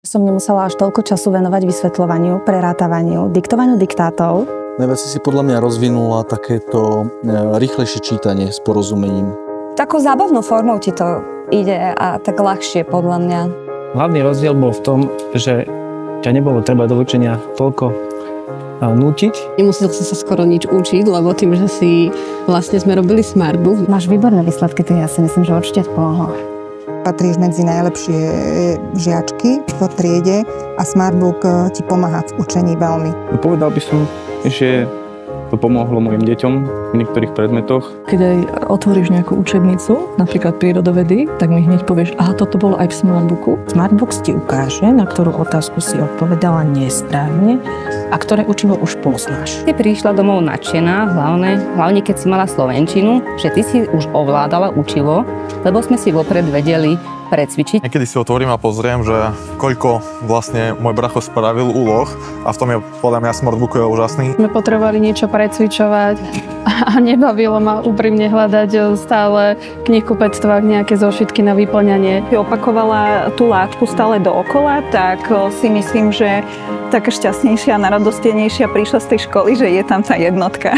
Som nemusela až toľko času venovať vysvetľovaniu, prerátavaniu, diktovaniu diktátov. Najviac si podľa mňa rozvinula takéto rýchlejšie čítanie s porozumením. Takou zábavnou formou ti to ide a tak ľahšie podľa mňa. Hlavný rozdiel bol v tom, že ťa nebolo treba do učenia toľko nútiť. Nemusel si sa skoro nič učiť, lebo tým, že vlastne sme robili Smartbook. Máš výborné výsledky, to ja si myslím, že určite pomohlo. Patríš medzi najlepšie žiačky v triede a Smartbook ti pomáha v učení veľmi. Povedal by som, že to pomohlo mojim deťom v niektorých predmetoch. Keď aj otvoríš nejakú učebnicu, napríklad prírodovedy, tak mi hneď povieš, aha, toto bolo aj v Smartbooku. Smartbook ti ukáže, na ktorú otázku si odpovedala nesprávne a ktoré učivo už poznáš. Ty prišla domov nadšená, hlavne keď si mala slovenčinu, že ty si už ovládala učivo, lebo sme si vopred vedeli precvičiť. Niekedy si otvorím a pozriem, že koľko vlastne môj bracho spravil úloh a v tom je podľa mňa Smartbook je úžasný. My potrebovali niečo precvičovať a nebavilo ma úprimne hľadať stále v knihkupectvách nejaké zošitky na vyplňanie. Opakovala tú látku stále dookola, tak si myslím, že taká šťastnejšia a naradostenejšia prišla z tej školy, že je tam tá jednotka.